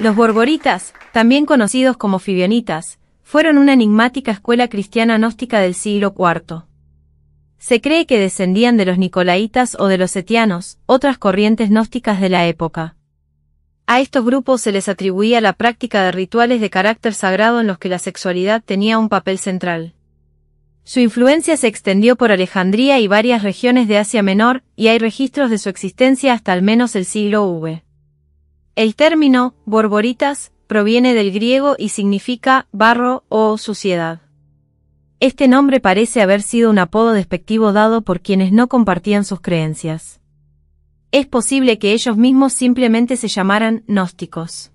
Los borboritas, también conocidos como fibionitas, fueron una enigmática escuela cristiana gnóstica del siglo IV. Se cree que descendían de los nicolaitas o de los etianos, otras corrientes gnósticas de la época. A estos grupos se les atribuía la práctica de rituales de carácter sagrado en los que la sexualidad tenía un papel central. Su influencia se extendió por Alejandría y varias regiones de Asia Menor, y hay registros de su existencia hasta al menos el siglo V. El término, borboritas, proviene del griego y significa barro o suciedad. Este nombre parece haber sido un apodo despectivo dado por quienes no compartían sus creencias. Es posible que ellos mismos simplemente se llamaran gnósticos.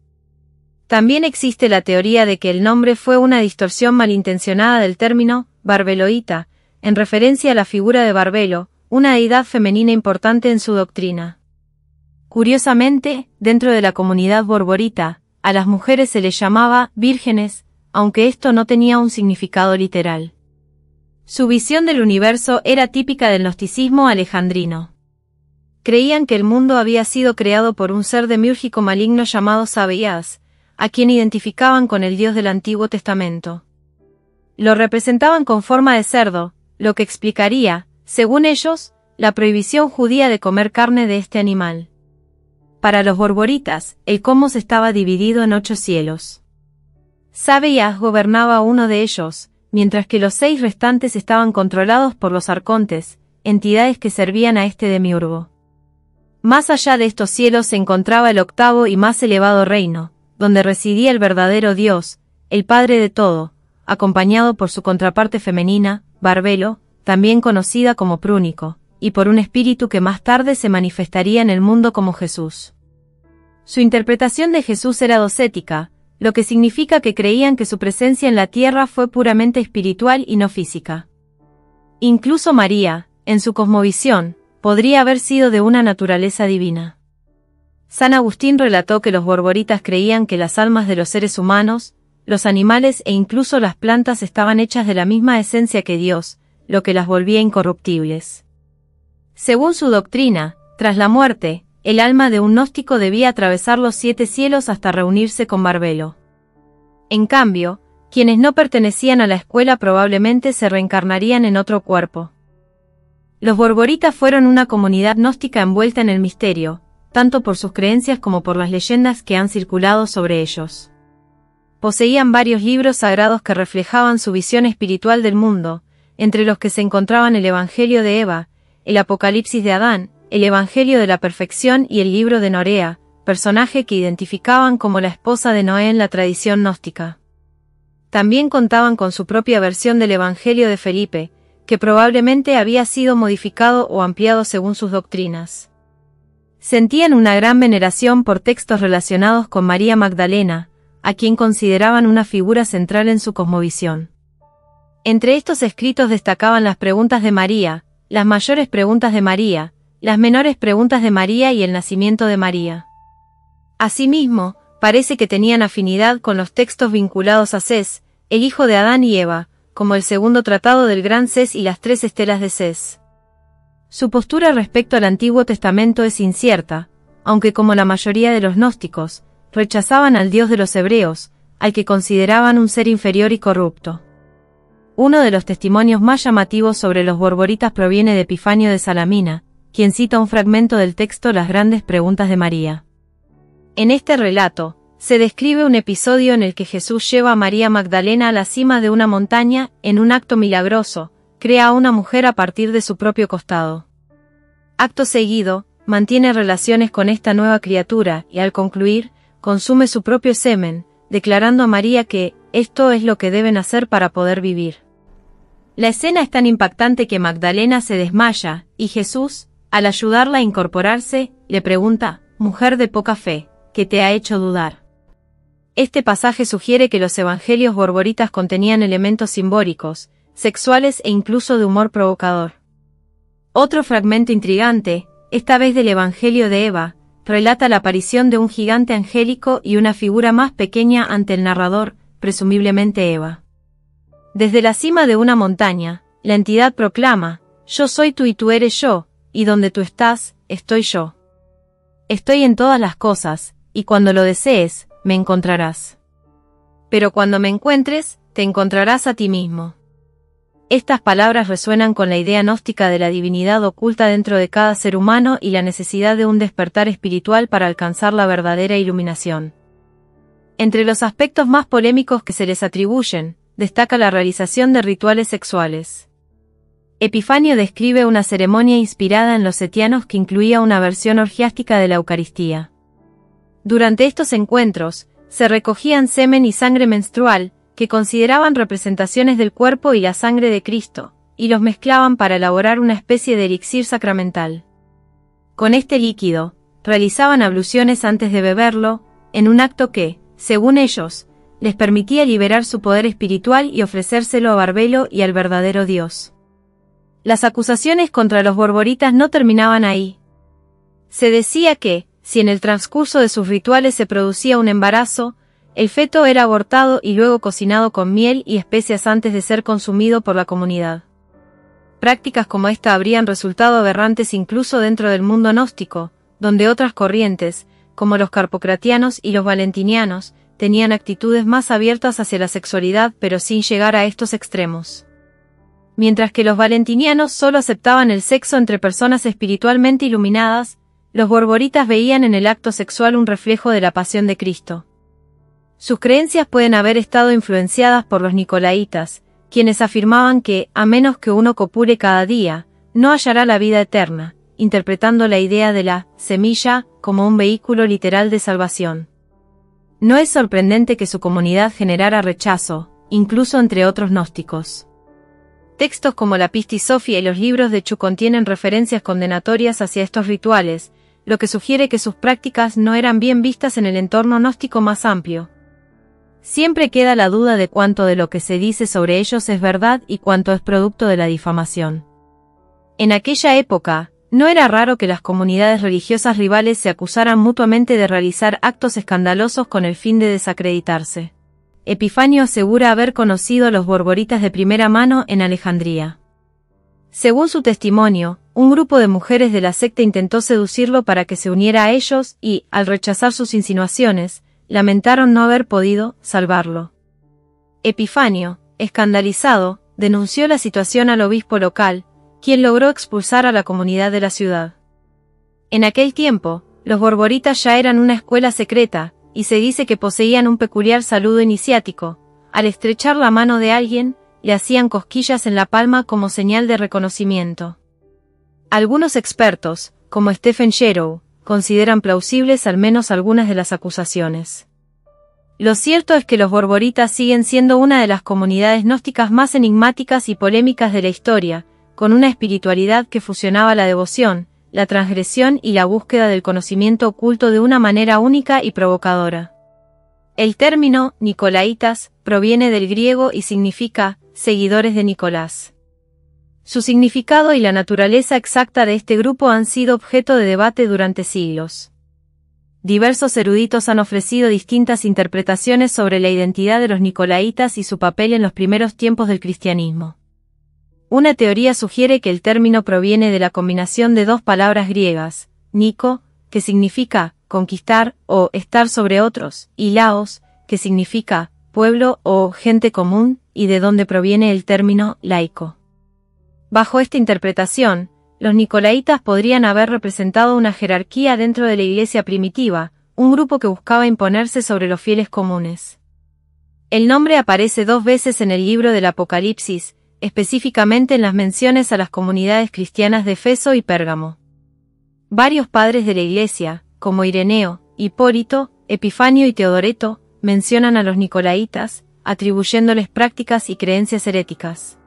También existe la teoría de que el nombre fue una distorsión malintencionada del término barbeloíta, en referencia a la figura de Barbelo, una deidad femenina importante en su doctrina. Curiosamente, dentro de la comunidad borborita, a las mujeres se les llamaba vírgenes, aunque esto no tenía un significado literal. Su visión del universo era típica del gnosticismo alejandrino. Creían que el mundo había sido creado por un ser demiúrgico maligno llamado Sabías, a quien identificaban con el Dios del Antiguo Testamento. Lo representaban con forma de cerdo, lo que explicaría, según ellos, la prohibición judía de comer carne de este animal. Para los borboritas, el cosmos estaba dividido en 8 cielos. Sabías gobernaba uno de ellos, mientras que los 6 restantes estaban controlados por los arcontes, entidades que servían a este demiurgo. Más allá de estos cielos se encontraba el octavo y más elevado reino, donde residía el verdadero Dios, el Padre de todo, acompañado por su contraparte femenina, Barbelo, también conocida como Prúnico, y por un espíritu que más tarde se manifestaría en el mundo como Jesús. Su interpretación de Jesús era docética, lo que significa que creían que su presencia en la tierra fue puramente espiritual y no física. Incluso María, en su cosmovisión, podría haber sido de una naturaleza divina. San Agustín relató que los borboritas creían que las almas de los seres humanos, los animales e incluso las plantas estaban hechas de la misma esencia que Dios, lo que las volvía incorruptibles. Según su doctrina, tras la muerte, el alma de un gnóstico debía atravesar los 7 cielos hasta reunirse con Barbelo. En cambio, quienes no pertenecían a la escuela probablemente se reencarnarían en otro cuerpo. Los borboritas fueron una comunidad gnóstica envuelta en el misterio, tanto por sus creencias como por las leyendas que han circulado sobre ellos. Poseían varios libros sagrados que reflejaban su visión espiritual del mundo, entre los que se encontraban el Evangelio de Eva, el Apocalipsis de Adán, el Evangelio de la Perfección y el libro de Norea, personaje que identificaban como la esposa de Noé en la tradición gnóstica. También contaban con su propia versión del Evangelio de Felipe, que probablemente había sido modificado o ampliado según sus doctrinas. Sentían una gran veneración por textos relacionados con María Magdalena, a quien consideraban una figura central en su cosmovisión. Entre estos escritos destacaban las preguntas de María, las mayores preguntas de María, las menores preguntas de María y el nacimiento de María. Asimismo, parece que tenían afinidad con los textos vinculados a Cés, el hijo de Adán y Eva, como el segundo tratado del Gran Cés y las 3 estelas de Cés. Su postura respecto al Antiguo Testamento es incierta, aunque como la mayoría de los gnósticos, rechazaban al Dios de los hebreos, al que consideraban un ser inferior y corrupto. Uno de los testimonios más llamativos sobre los borboritas proviene de Epifanio de Salamina, quien cita un fragmento del texto Las grandes preguntas de María. En este relato, se describe un episodio en el que Jesús lleva a María Magdalena a la cima de una montaña, en un acto milagroso, crea a una mujer a partir de su propio costado. Acto seguido, mantiene relaciones con esta nueva criatura y al concluir, consume su propio semen, declarando a María que esto es lo que deben hacer para poder vivir. La escena es tan impactante que Magdalena se desmaya, y Jesús, al ayudarla a incorporarse, le pregunta, «Mujer de poca fe, ¿qué te ha hecho dudar?». Este pasaje sugiere que los evangelios borboritas contenían elementos simbólicos, sexuales e incluso de humor provocador. Otro fragmento intrigante, esta vez del Evangelio de Eva, relata la aparición de un gigante angélico y una figura más pequeña ante el narrador, presumiblemente Eva. Desde la cima de una montaña, la entidad proclama, «Yo soy tú y tú eres yo, y donde tú estás, estoy yo. Estoy en todas las cosas, y cuando lo desees, me encontrarás. Pero cuando me encuentres, te encontrarás a ti mismo. Estas palabras resuenan con la idea gnóstica de la divinidad oculta dentro de cada ser humano y la necesidad de un despertar espiritual para alcanzar la verdadera iluminación. Entre los aspectos más polémicos que se les atribuyen, destaca la realización de rituales sexuales. Epifanio describe una ceremonia inspirada en los setianos que incluía una versión orgiástica de la Eucaristía. Durante estos encuentros, se recogían semen y sangre menstrual, que consideraban representaciones del cuerpo y la sangre de Cristo, y los mezclaban para elaborar una especie de elixir sacramental. Con este líquido, realizaban abluciones antes de beberlo, en un acto que, según ellos, les permitía liberar su poder espiritual y ofrecérselo a Barbelo y al verdadero Dios. Las acusaciones contra los borboritas no terminaban ahí. Se decía que, si en el transcurso de sus rituales se producía un embarazo, el feto era abortado y luego cocinado con miel y especias antes de ser consumido por la comunidad. Prácticas como esta habrían resultado aberrantes incluso dentro del mundo gnóstico, donde otras corrientes, como los carpocratianos y los valentinianos, tenían actitudes más abiertas hacia la sexualidad pero sin llegar a estos extremos. Mientras que los valentinianos solo aceptaban el sexo entre personas espiritualmente iluminadas, los borboritas veían en el acto sexual un reflejo de la pasión de Cristo. Sus creencias pueden haber estado influenciadas por los nicolaitas, quienes afirmaban que, a menos que uno copule cada día, no hallará la vida eterna, interpretando la idea de la semilla como un vehículo literal de salvación. No es sorprendente que su comunidad generara rechazo, incluso entre otros gnósticos. Textos como la Pistis Sophia y los libros de Chu contienen referencias condenatorias hacia estos rituales, lo que sugiere que sus prácticas no eran bien vistas en el entorno gnóstico más amplio. Siempre queda la duda de cuánto de lo que se dice sobre ellos es verdad y cuánto es producto de la difamación. En aquella época, no era raro que las comunidades religiosas rivales se acusaran mutuamente de realizar actos escandalosos con el fin de desacreditarse. Epifanio asegura haber conocido a los borboritas de primera mano en Alejandría. Según su testimonio, un grupo de mujeres de la secta intentó seducirlo para que se uniera a ellos y, al rechazar sus insinuaciones, lamentaron no haber podido salvarlo. Epifanio, escandalizado, denunció la situación al obispo local, quien logró expulsar a la comunidad de la ciudad. En aquel tiempo, los borboritas ya eran una escuela secreta, y se dice que poseían un peculiar saludo iniciático. Al estrechar la mano de alguien, le hacían cosquillas en la palma como señal de reconocimiento. Algunos expertos, como Stephen Sherrow, consideran plausibles al menos algunas de las acusaciones. Lo cierto es que los borboritas siguen siendo una de las comunidades gnósticas más enigmáticas y polémicas de la historia, con una espiritualidad que fusionaba la devoción, la transgresión y la búsqueda del conocimiento oculto de una manera única y provocadora. El término nicolaitas proviene del griego y significa seguidores de Nicolás. Su significado y la naturaleza exacta de este grupo han sido objeto de debate durante siglos. Diversos eruditos han ofrecido distintas interpretaciones sobre la identidad de los nicolaitas y su papel en los primeros tiempos del cristianismo. Una teoría sugiere que el término proviene de la combinación de dos palabras griegas, Nico, que significa conquistar o estar sobre otros, y laos, que significa pueblo o gente común, y de donde proviene el término laico. Bajo esta interpretación, los nicolaitas podrían haber representado una jerarquía dentro de la iglesia primitiva, un grupo que buscaba imponerse sobre los fieles comunes. El nombre aparece 2 veces en el libro del Apocalipsis, específicamente en las menciones a las comunidades cristianas de Éfeso y Pérgamo. Varios padres de la iglesia, como Ireneo, Hipólito, Epifanio y Teodoreto, mencionan a los nicolaitas, atribuyéndoles prácticas y creencias heréticas.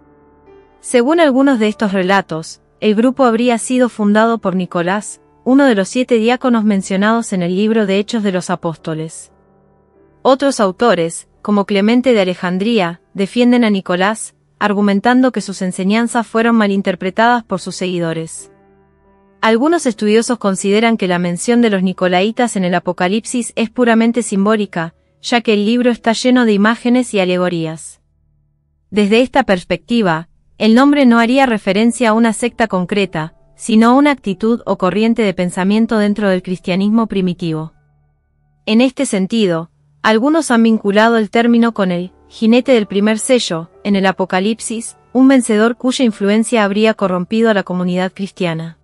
Según algunos de estos relatos, el grupo habría sido fundado por Nicolás, uno de los 7 diáconos mencionados en el libro de Hechos de los Apóstoles. Otros autores, como Clemente de Alejandría, defienden a Nicolás, argumentando que sus enseñanzas fueron malinterpretadas por sus seguidores. Algunos estudiosos consideran que la mención de los nicolaitas en el Apocalipsis es puramente simbólica, ya que el libro está lleno de imágenes y alegorías. Desde esta perspectiva, el nombre no haría referencia a una secta concreta, sino a una actitud o corriente de pensamiento dentro del cristianismo primitivo. En este sentido, Algunos han vinculado el término con el jinete del primer sello, en el Apocalipsis, un vencedor cuya influencia habría corrompido a la comunidad cristiana.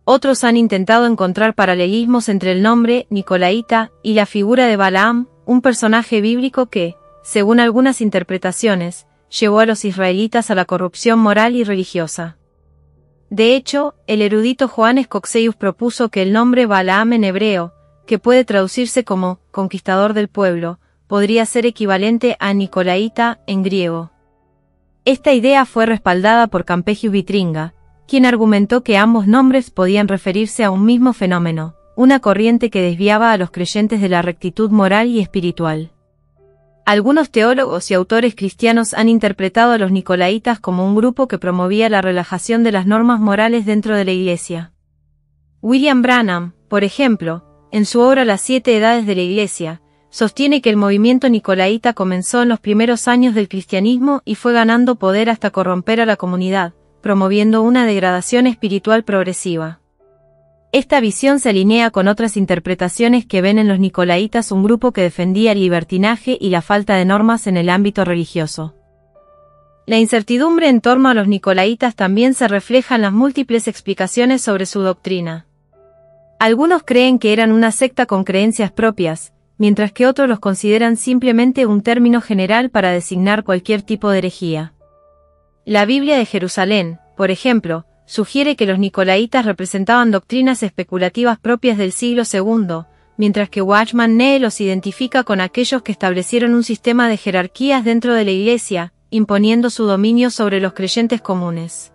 Otros han intentado encontrar paralelismos entre el nombre nicolaíta y la figura de Balaam, un personaje bíblico que, según algunas interpretaciones, llevó a los israelitas a la corrupción moral y religiosa. De hecho, el erudito Johannes Cocceius propuso que el nombre Balaam en hebreo, que puede traducirse como conquistador del pueblo, podría ser equivalente a nicolaíta en griego. Esta idea fue respaldada por Campegius Vitringa, quien argumentó que ambos nombres podían referirse a un mismo fenómeno, una corriente que desviaba a los creyentes de la rectitud moral y espiritual. Algunos teólogos y autores cristianos han interpretado a los nicolaítas como un grupo que promovía la relajación de las normas morales dentro de la Iglesia. William Branham, por ejemplo, en su obra Las 7 Edades de la Iglesia, sostiene que el movimiento nicolaíta comenzó en los primeros años del cristianismo y fue ganando poder hasta corromper a la comunidad, promoviendo una degradación espiritual progresiva. Esta visión se alinea con otras interpretaciones que ven en los nicolaítas un grupo que defendía el libertinaje y la falta de normas en el ámbito religioso. La incertidumbre en torno a los nicolaítas también se refleja en las múltiples explicaciones sobre su doctrina. Algunos creen que eran una secta con creencias propias, mientras que otros los consideran simplemente un término general para designar cualquier tipo de herejía. La Biblia de Jerusalén, por ejemplo, sugiere que los nicolaítas representaban doctrinas especulativas propias del siglo II, mientras que Watchman Nee los identifica con aquellos que establecieron un sistema de jerarquías dentro de la Iglesia, imponiendo su dominio sobre los creyentes comunes.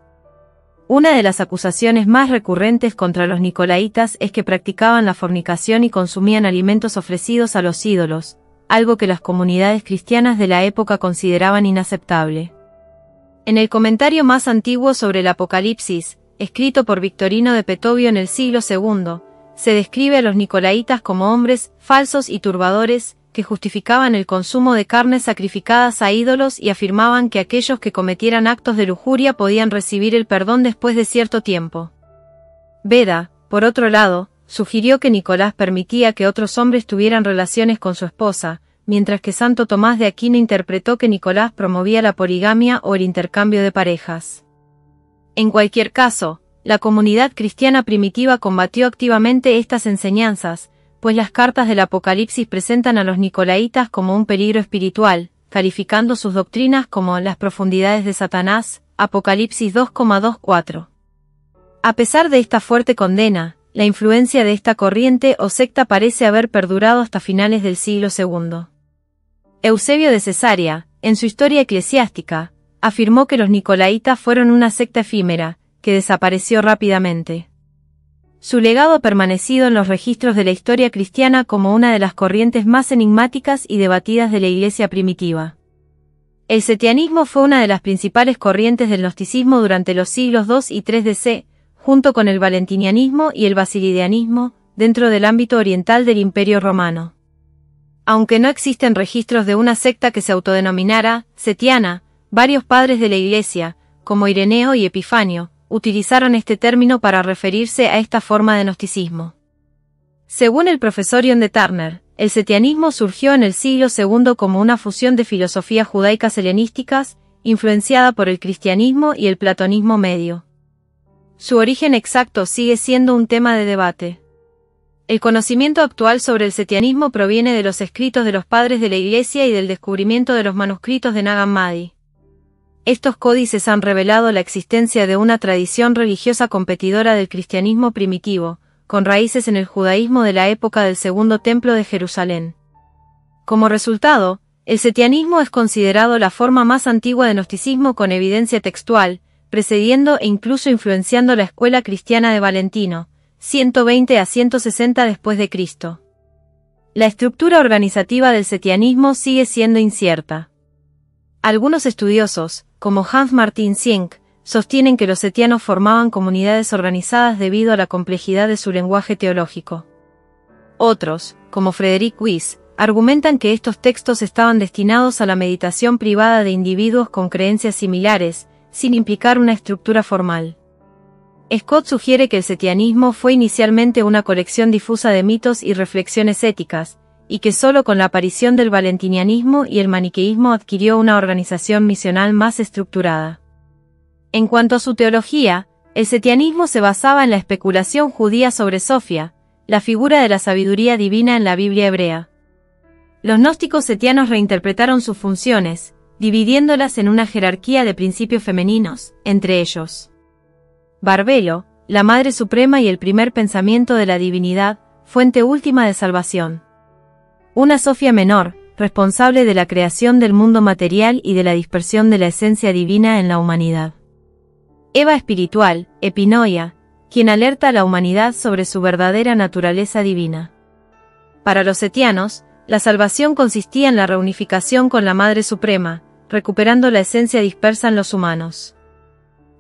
Una de las acusaciones más recurrentes contra los nicolaítas es que practicaban la fornicación y consumían alimentos ofrecidos a los ídolos, algo que las comunidades cristianas de la época consideraban inaceptable. En el comentario más antiguo sobre el Apocalipsis, escrito por Victorino de Petovio en el siglo II, se describe a los nicolaítas como hombres falsos y turbadores, que justificaban el consumo de carnes sacrificadas a ídolos y afirmaban que aquellos que cometieran actos de lujuria podían recibir el perdón después de cierto tiempo. Beda, por otro lado, sugirió que Nicolás permitía que otros hombres tuvieran relaciones con su esposa, mientras que Santo Tomás de Aquino interpretó que Nicolás promovía la poligamia o el intercambio de parejas. En cualquier caso, la comunidad cristiana primitiva combatió activamente estas enseñanzas, pues las cartas del Apocalipsis presentan a los nicolaítas como un peligro espiritual, calificando sus doctrinas como las profundidades de Satanás, Apocalipsis 2,24. A pesar de esta fuerte condena, la influencia de esta corriente o secta parece haber perdurado hasta finales del siglo II. Eusebio de Cesarea, en su Historia Eclesiástica, afirmó que los nicolaítas fueron una secta efímera, que desapareció rápidamente. Su legado ha permanecido en los registros de la historia cristiana como una de las corrientes más enigmáticas y debatidas de la Iglesia primitiva. El setianismo fue una de las principales corrientes del gnosticismo durante los siglos II y III DC, junto con el valentinianismo y el basilidianismo, dentro del ámbito oriental del Imperio Romano. Aunque no existen registros de una secta que se autodenominara setiana, varios padres de la Iglesia, como Ireneo y Epifanio, utilizaron este término para referirse a esta forma de gnosticismo. Según el profesor John de Turner, el setianismo surgió en el siglo II como una fusión de filosofías judaicas helenísticas, influenciada por el cristianismo y el platonismo medio. Su origen exacto sigue siendo un tema de debate. El conocimiento actual sobre el setianismo proviene de los escritos de los padres de la Iglesia y del descubrimiento de los manuscritos de Nag Hammadi. Estos códices han revelado la existencia de una tradición religiosa competidora del cristianismo primitivo, con raíces en el judaísmo de la época del Segundo Templo de Jerusalén. Como resultado, el setianismo es considerado la forma más antigua de gnosticismo con evidencia textual, precediendo e incluso influenciando la escuela cristiana de Valentino, 120 a 160 después de Cristo. La estructura organizativa del setianismo sigue siendo incierta. Algunos estudiosos, como Hans Martin Zink, sostienen que los setianos formaban comunidades organizadas debido a la complejidad de su lenguaje teológico. Otros, como Frederick Wyss, argumentan que estos textos estaban destinados a la meditación privada de individuos con creencias similares, sin implicar una estructura formal. Scott sugiere que el setianismo fue inicialmente una colección difusa de mitos y reflexiones éticas, y que solo con la aparición del valentinianismo y el maniqueísmo adquirió una organización misional más estructurada. En cuanto a su teología, el setianismo se basaba en la especulación judía sobre Sofía, la figura de la sabiduría divina en la Biblia hebrea. Los gnósticos setianos reinterpretaron sus funciones, dividiéndolas en una jerarquía de principios femeninos, entre ellos Barbelo, la Madre Suprema y el primer pensamiento de la divinidad, fuente última de salvación. Una Sofía menor, responsable de la creación del mundo material y de la dispersión de la esencia divina en la humanidad. Eva espiritual, Epinoia, quien alerta a la humanidad sobre su verdadera naturaleza divina. Para los setianos, la salvación consistía en la reunificación con la Madre Suprema, recuperando la esencia dispersa en los humanos.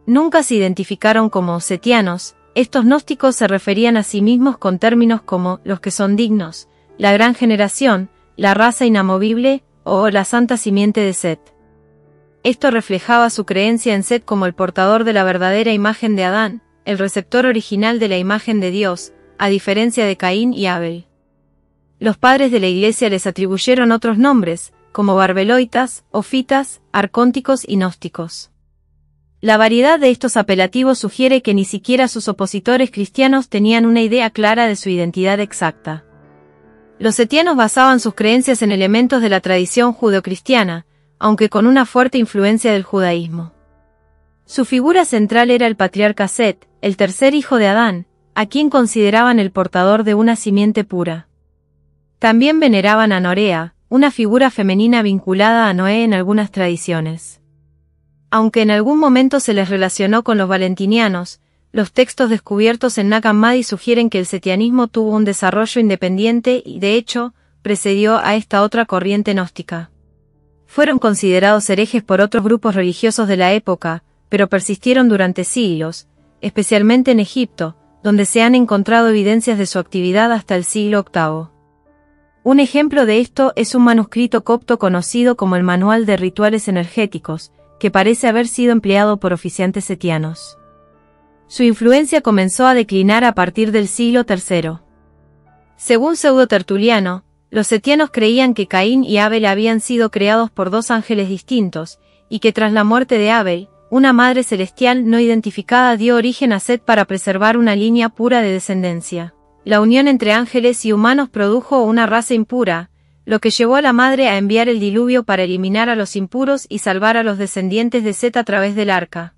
Nunca se identificaron como setianos, estos gnósticos se referían a sí mismos con términos como los que son dignos, la gran generación, la raza inamovible o la santa simiente de Set. Esto reflejaba su creencia en Set como el portador de la verdadera imagen de Adán, el receptor original de la imagen de Dios, a diferencia de Caín y Abel. Los padres de la Iglesia les atribuyeron otros nombres, como barbeloitas, ofitas, arcónticos y gnósticos. La variedad de estos apelativos sugiere que ni siquiera sus opositores cristianos tenían una idea clara de su identidad exacta. Los setianos basaban sus creencias en elementos de la tradición judeocristiana, aunque con una fuerte influencia del judaísmo. Su figura central era el patriarca Set, el tercer hijo de Adán, a quien consideraban el portador de una simiente pura. También veneraban a Norea, una figura femenina vinculada a Noé en algunas tradiciones. Aunque en algún momento se les relacionó con los valentinianos, los textos descubiertos en Nag Hammadi sugieren que el setianismo tuvo un desarrollo independiente y, de hecho, precedió a esta otra corriente gnóstica. Fueron considerados herejes por otros grupos religiosos de la época, pero persistieron durante siglos, especialmente en Egipto, donde se han encontrado evidencias de su actividad hasta el siglo VIII. Un ejemplo de esto es un manuscrito copto conocido como el Manual de Rituales Energéticos, que parece haber sido empleado por oficiantes setianos. Su influencia comenzó a declinar a partir del siglo III. Según Pseudo-Tertuliano, los setianos creían que Caín y Abel habían sido creados por dos ángeles distintos, y que tras la muerte de Abel, una madre celestial no identificada dio origen a Set para preservar una línea pura de descendencia. La unión entre ángeles y humanos produjo una raza impura, lo que llevó a la madre a enviar el diluvio para eliminar a los impuros y salvar a los descendientes de Set a través del arca.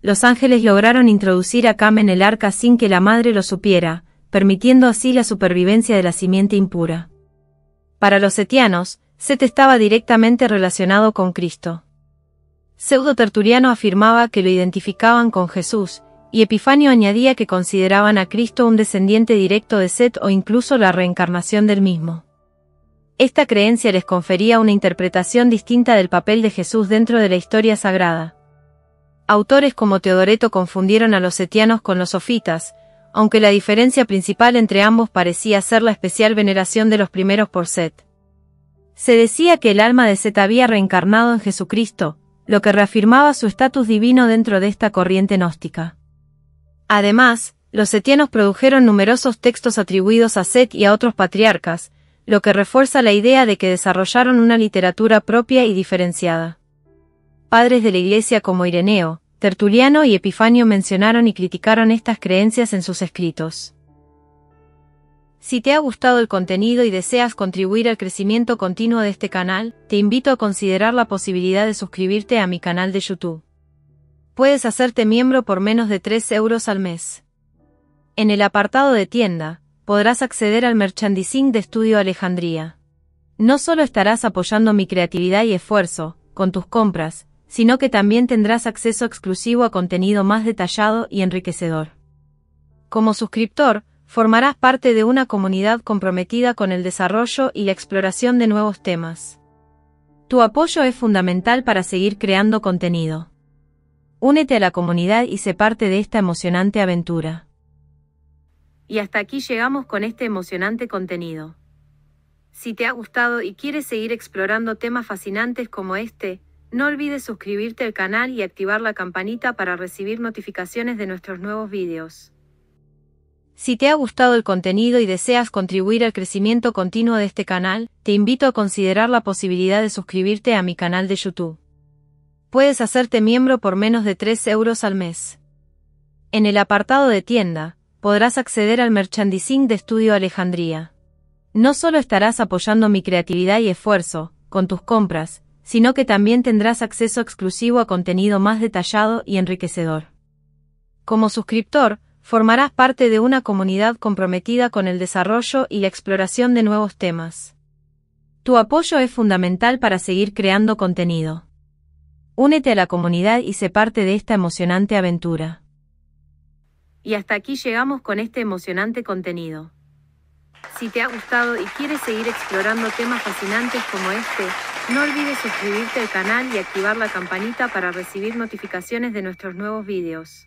Los ángeles lograron introducir a Cam en el arca sin que la madre lo supiera, permitiendo así la supervivencia de la simiente impura. Para los setianos, Set estaba directamente relacionado con Cristo. Pseudo-Tertuliano afirmaba que lo identificaban con Jesús, y Epifanio añadía que consideraban a Cristo un descendiente directo de Set o incluso la reencarnación del mismo. Esta creencia les confería una interpretación distinta del papel de Jesús dentro de la historia sagrada. Autores como Teodoreto confundieron a los setianos con los sofitas, aunque la diferencia principal entre ambos parecía ser la especial veneración de los primeros por Set. Se decía que el alma de Set había reencarnado en Jesucristo, lo que reafirmaba su estatus divino dentro de esta corriente gnóstica. Además, los setianos produjeron numerosos textos atribuidos a Set y a otros patriarcas, lo que refuerza la idea de que desarrollaron una literatura propia y diferenciada. Padres de la Iglesia como Ireneo, Tertuliano y Epifanio mencionaron y criticaron estas creencias en sus escritos. Si te ha gustado el contenido y deseas contribuir al crecimiento continuo de este canal, te invito a considerar la posibilidad de suscribirte a mi canal de YouTube. Puedes hacerte miembro por menos de 3 euros al mes. En el apartado de tienda, podrás acceder al merchandising de Estudio Alejandría. No solo estarás apoyando mi creatividad y esfuerzo, con tus compras, sino que también tendrás acceso exclusivo a contenido más detallado y enriquecedor. Como suscriptor, formarás parte de una comunidad comprometida con el desarrollo y la exploración de nuevos temas. Tu apoyo es fundamental para seguir creando contenido. Únete a la comunidad y sé parte de esta emocionante aventura. Y hasta aquí llegamos con este emocionante contenido. Si te ha gustado y quieres seguir explorando temas fascinantes como este, no olvides suscribirte al canal y activar la campanita para recibir notificaciones de nuestros nuevos vídeos. Si te ha gustado el contenido y deseas contribuir al crecimiento continuo de este canal, te invito a considerar la posibilidad de suscribirte a mi canal de YouTube. Puedes hacerte miembro por menos de 3 euros al mes. En el apartado de tienda, podrás acceder al merchandising de Estudio Alejandría. No solo estarás apoyando mi creatividad y esfuerzo, con tus compras, sino que también tendrás acceso exclusivo a contenido más detallado y enriquecedor. Como suscriptor, formarás parte de una comunidad comprometida con el desarrollo y la exploración de nuevos temas. Tu apoyo es fundamental para seguir creando contenido. Únete a la comunidad y sé parte de esta emocionante aventura. Y hasta aquí llegamos con este emocionante contenido. Si te ha gustado y quieres seguir explorando temas fascinantes como este, no olvides suscribirte al canal y activar la campanita para recibir notificaciones de nuestros nuevos vídeos.